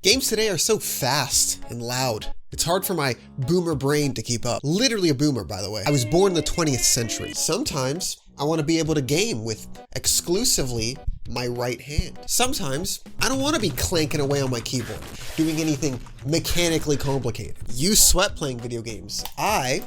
Games today are so fast and loud. It's hard for my boomer brain to keep up. Literally a boomer, by the way. I was born in the 20th century. Sometimes I want to be able to game with exclusively my right hand. Sometimes I don't want to be clanking away on my keyboard, doing anything mechanically complicated. You sweat playing video games. I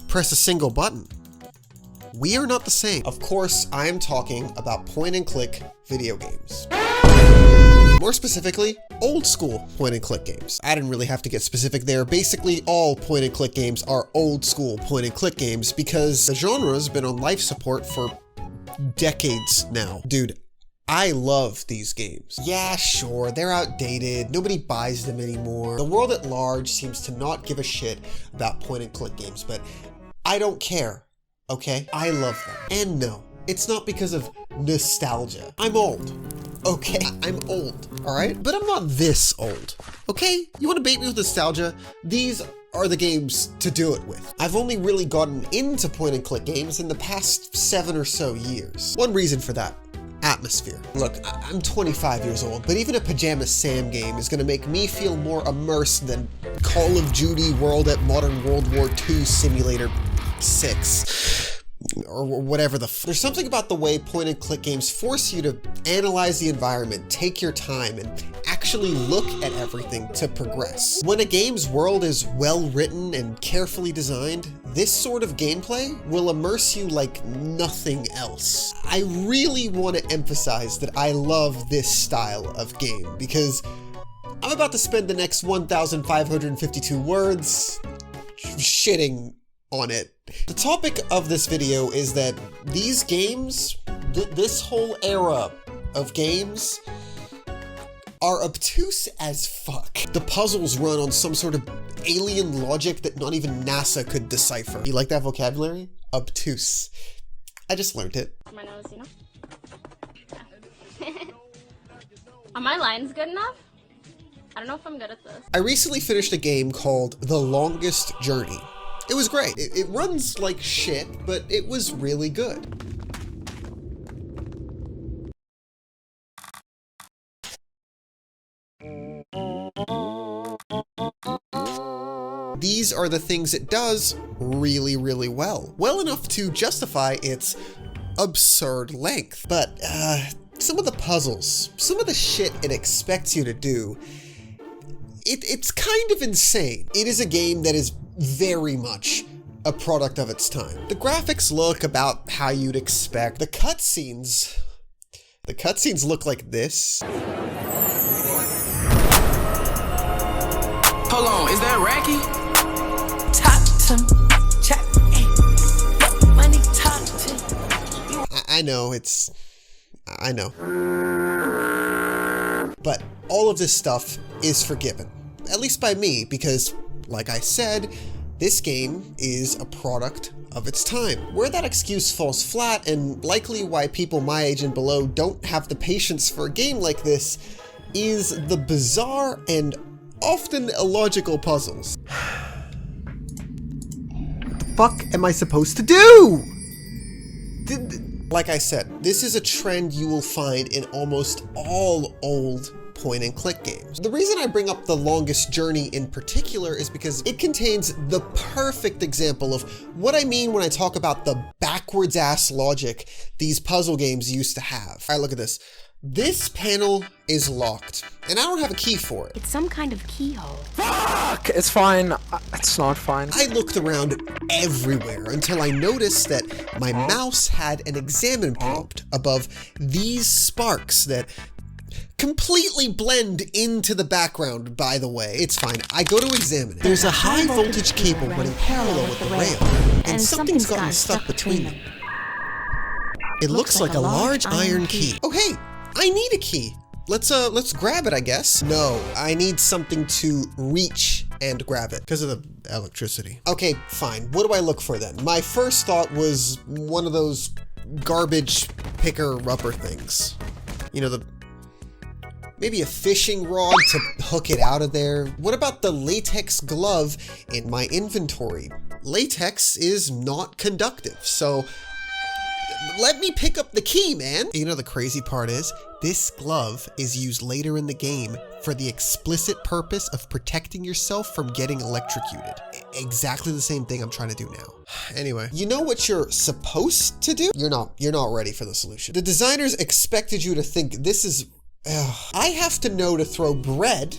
press a single button. We are not the same. Of course, I am talking about point and click video games. More specifically, old school point and click games. I didn't really have to get specific there. Basically, all point and click games are old school point and click games because the genre has been on life support for decades now. Dude, I love these games. Yeah, sure, they're outdated. Nobody buys them anymore. The world at large seems to not give a shit about point and click games, but I don't care, okay? I love them. And no, it's not because of nostalgia. I'm old. Okay, I'm old, all right? But I'm not this old, okay? You wanna bait me with nostalgia? These are the games to do it with. I've only really gotten into point and click games in the past 7 or so years. One reason for that, atmosphere. Look, I'm 25 years old, but even a Pajama Sam game is gonna make me feel more immersed than Call of Duty World at Modern World War II Simulator 6. Or whatever there's something about the way point and click games force you to analyze the environment, take your time, and actually look at everything to progress. When a game's world is well written and carefully designed, this sort of gameplay will immerse you like nothing else. I really want to emphasize that I love this style of game because I'm about to spend the next 1,552 words shitting on it. The topic of this video is that these games, this whole era of games, are obtuse as fuck. The puzzles run on some sort of alien logic that not even NASA could decipher. You like that vocabulary? Obtuse. I just learned it. My nose, you know? Yeah. Are my lines good enough? I don't know if I'm good at this. I recently finished a game called The Longest Journey. It was great. It runs like shit, but it was really good. These are the things it does really, really well. Well enough to justify its absurd length. But some of the puzzles, some of the shit it expects you to do, it's kind of insane. It is a game that is very much a product of its time. The graphics look about how you'd expect. The cutscenes look like this. Hold on, is that Racky? I know, I know. But all of this stuff is forgiven, at least by me, because like I said, this game is a product of its time. Where that excuse falls flat, and likely why people my age and below don't have the patience for a game like this, is the bizarre and often illogical puzzles. Fuck am I supposed to do? Like I said, this is a trend you will find in almost all old point and click games. The reason I bring up The Longest Journey in particular is because it contains the perfect example of what I mean when I talk about the backwards ass logic these puzzle games used to have. All right, look at this. This panel is locked, and I don't have a key for it. It's some kind of keyhole. Fuck! It's fine. It's not fine. I looked around everywhere until I noticed that my mouse had an examine prompt above these sparks that completely blend into the background, by the way. It's fine. I go to examine it. There's a high voltage cable running parallel with the rail, and something's gotten stuck between them. It looks like a large iron key. Oh hey, I need a key. Let's grab it, I guess. No, I need something to reach and grab it because of the electricity. Okay, fine. What do I look for then? My first thought was one of those garbage picker rubber things. You know, maybe a fishing rod to hook it out of there. What about the latex glove in my inventory? Latex is not conductive, so let me pick up the key, man. You know, the crazy part is, this glove is used later in the game for the explicit purpose of protecting yourself from getting electrocuted. Exactly the same thing I'm trying to do now. Anyway, you know what you're supposed to do? You're not ready for the solution. The designers expected you to think this is, I have to know to throw bread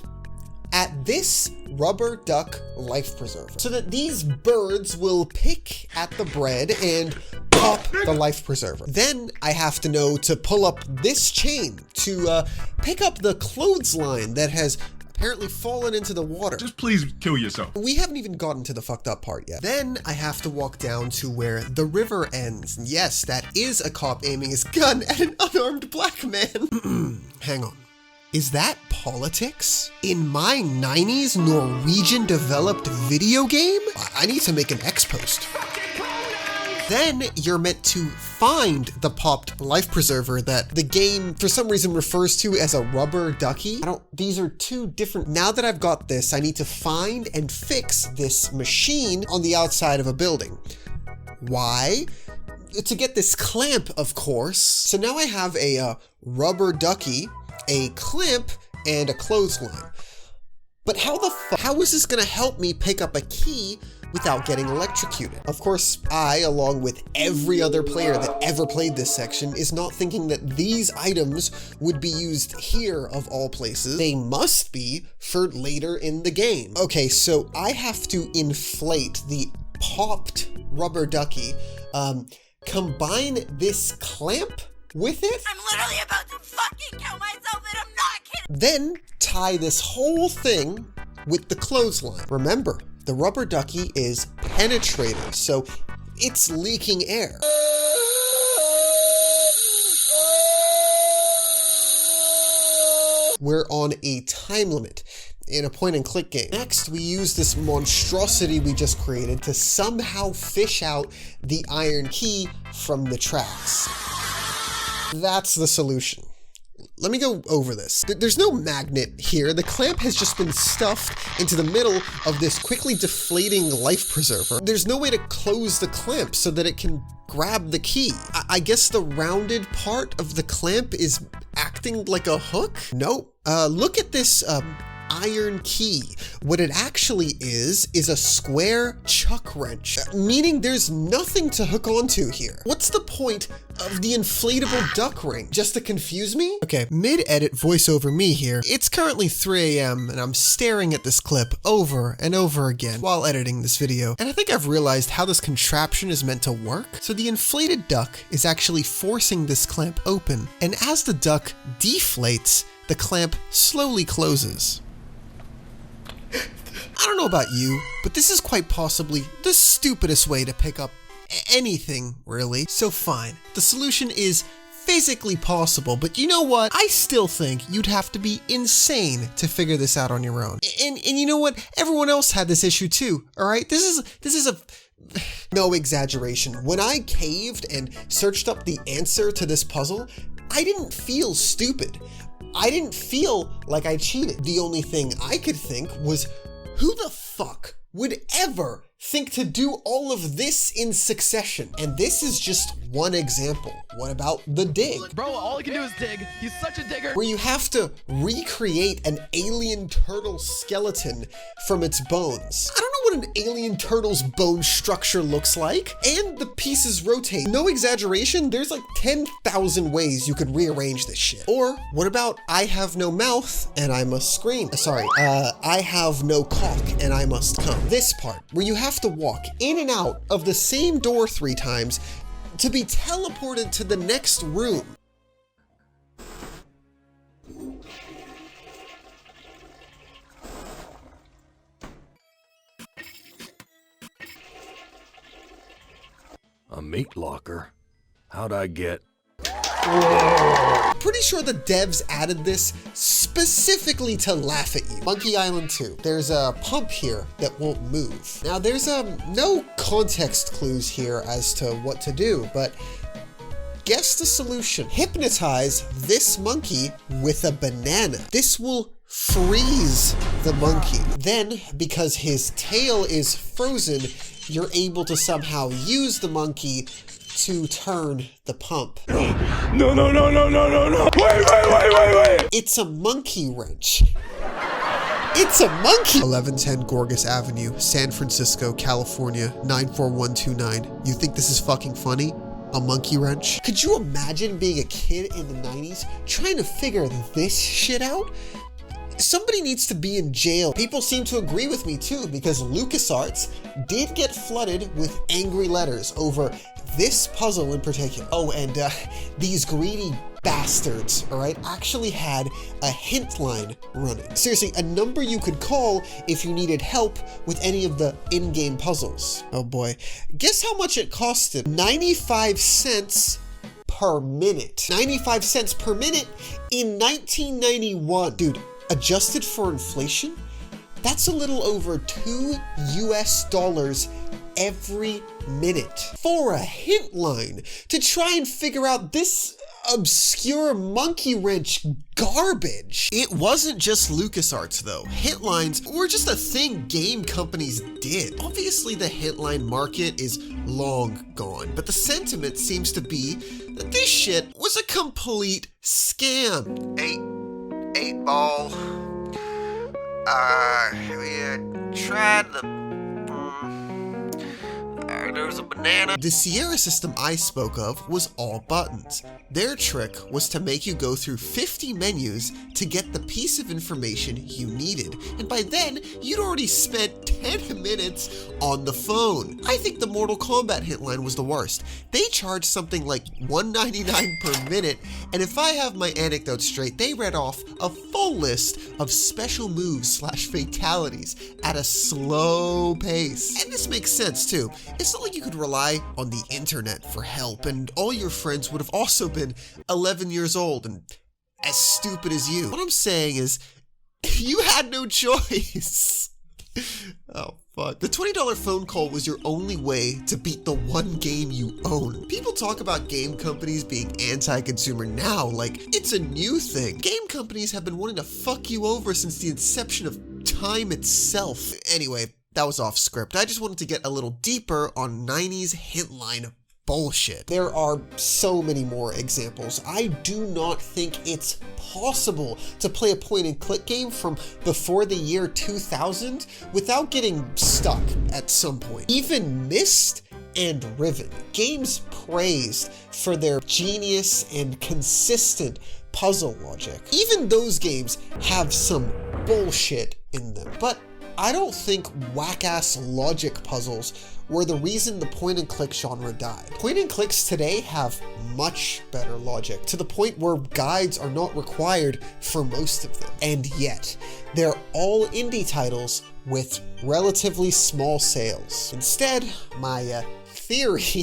at this rubber duck life preserver so that these birds will pick at the bread and pop the life preserver. Then I have to know to pull up this chain to pick up the clothesline that has apparently fallen into the water. Just please kill yourself. We haven't even gotten to the fucked up part yet. Then I have to walk down to where the river ends. And yes, that is a cop aiming his gun at an unarmed black man. Hang on. Is that politics? In my 90s Norwegian developed video game? I need to make an X post. Then you're meant to find the popped life preserver that the game for some reason refers to as a rubber ducky. These are two different. Now that I've got this, I need to find and fix this machine on the outside of a building. Why? To get this clamp, of course. So now I have a rubber ducky, a clamp, and a clothesline. But how is this gonna help me pick up a key without getting electrocuted? Of course, I, along with every other player that ever played this section, is not thinking that these items would be used here of all places. They must be for later in the game. Okay, so I have to inflate the popped rubber ducky, combine this clamp with it. I'm literally about to fucking kill myself and I'm not kidding. Then tie this whole thing with the clothesline. Remember, the rubber ducky is penetrating, so it's leaking air. We're on a time limit in a point and click game. Next, we use this monstrosity we just created to somehow fish out the iron key from the tracks. That's the solution. Let me go over this. There's no magnet here. The clamp has just been stuffed into the middle of this quickly deflating life preserver. There's no way to close the clamp so that it can grab the key. I guess the rounded part of the clamp is acting like a hook? Nope. Look at this iron key. What it actually is a square chuck wrench, meaning there's nothing to hook onto here. What's the point of the inflatable duck ring? Just to confuse me? Okay, mid-edit voiceover me here. It's currently 3 a.m. and I'm staring at this clip over and over again while editing this video. And I think I've realized how this contraption is meant to work. So the inflated duck is actually forcing this clamp open, and as the duck deflates, the clamp slowly closes. I don't know about you, but this is quite possibly the stupidest way to pick up anything, really. So fine, the solution is physically possible, but you know what? I still think you'd have to be insane to figure this out on your own. And you know what? Everyone else had this issue too, all right? This is a no exaggeration. When I caved and searched up the answer to this puzzle, I didn't feel stupid. I didn't feel like I cheated. The only thing I could think was, who the fuck would ever think to do all of this in succession? And this is just one example. What about the dig? Bro, all he can do is dig. He's such a digger. Where you have to recreate an alien turtle skeleton from its bones. I don't know what an alien turtle's bone structure looks like. And the pieces rotate. No exaggeration, there's like 10,000 ways you could rearrange this shit. Or what about I have no mouth and I must scream? Sorry, I have no cock and I must come. This part, where you have to walk in and out of the same door 3 times to be teleported to the next room. A meat locker? How'd I get? Pretty sure the devs added this specifically to laugh at you. Monkey Island 2. There's a pump here that won't move. Now there's no context clues here as to what to do, but guess the solution. Hypnotize this monkey with a banana. This will freeze the monkey. Then, because his tail is frozen, you're able to somehow use the monkey to turn the pump. No. Wait. It's a monkey wrench. It's a monkey! 1110 Gorgas Avenue, San Francisco, California, 94129. You think this is fucking funny? A monkey wrench? Could you imagine being a kid in the 90s trying to figure this shit out? Somebody needs to be in jail. People seem to agree with me too, because LucasArts did get flooded with angry letters over this puzzle in particular. Oh, and these greedy bastards, all right, actually had a hint line running. Seriously, a number you could call if you needed help with any of the in-game puzzles. Oh boy. Guess how much it costed? 95 cents per minute. 95 cents per minute in 1991. Dude, adjusted for inflation, that's a little over $2 US every minute for a hint line to try and figure out this obscure monkey wrench garbage. It wasn't just LucasArts though. Hint lines were just a thing game companies did. Obviously the hint line market is long gone, but the sentiment seems to be that this shit was a complete scam. Eight ball. We tried the there was a banana. The Sierra system I spoke of was all buttons. Their trick was to make you go through 50 menus to get the piece of information you needed. And by then, you'd already spent 10 minutes on the phone. I think the Mortal Kombat hint line was the worst. They charged something like $1.99 per minute, and if I have my anecdotes straight, they read off a full list of special moves / fatalities at a slow pace. And this makes sense too. It's not like you could rely on the internet for help, and all your friends would have also been 11 years old and as stupid as you. What I'm saying is, you had no choice. Oh, fuck. The $20 phone call was your only way to beat the one game you own. People talk about game companies being anti-consumer now like it's a new thing. Game companies have been wanting to fuck you over since the inception of time itself. Anyway, that was off script. I just wanted to get a little deeper on 90s hint line bullshit. There are so many more examples. I do not think it's possible to play a point-and-click game from before the year 2000 without getting stuck at some point. Even Myst and Riven, games praised for their genius and consistent puzzle logic. Even those games have some bullshit in them, but I don't think whack-ass logic puzzles were the reason the point-and-click genre died. Point-and-clicks today have much better logic, to the point where guides are not required for most of them. And yet, they're all indie titles with relatively small sales. Instead, my theory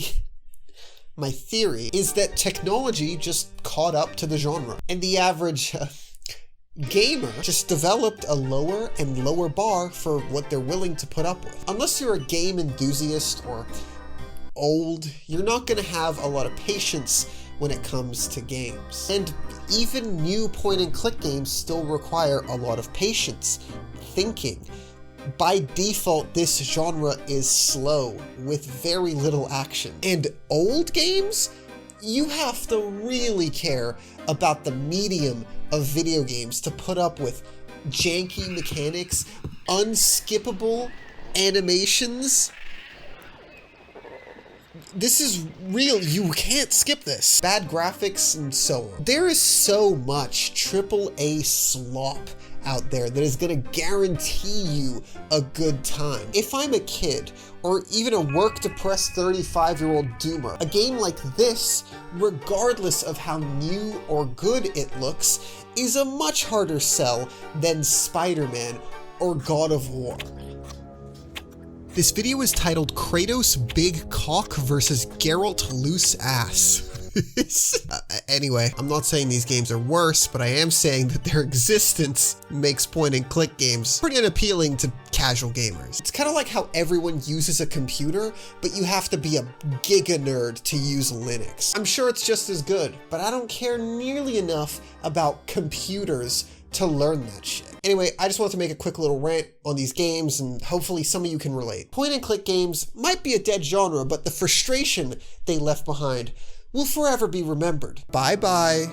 is that technology just caught up to the genre, and the average gamer just developed a lower and lower bar for what they're willing to put up with. Unless you're a game enthusiast or old, you're not going to have a lot of patience when it comes to games. And even new point-and-click games still require a lot of patience, thinking. By default, this genre is slow, with very little action. And old games? You have to really care about the medium of video games to put up with janky mechanics, unskippable animations. This is real, you can't skip this. Bad graphics and so on. There is so much AAA slop out there that is gonna guarantee you a good time. If I'm a kid, or even a work-depressed 35-year-old doomer, a game like this, regardless of how new or good it looks, is a much harder sell than Spider-Man or God of War. This video is titled Kratos Big Cock versus Geralt Loose Ass. Anyway, I'm not saying these games are worse, but I am saying that their existence makes point-and-click games pretty unappealing to casual gamers. It's kind of like how everyone uses a computer, but you have to be a giga nerd to use Linux. I'm sure it's just as good, but I don't care nearly enough about computers to learn that shit. Anyway, I just wanted to make a quick little rant on these games, and hopefully some of you can relate. Point-and-click games might be a dead genre, but the frustration they left behind will forever be remembered. Bye-bye.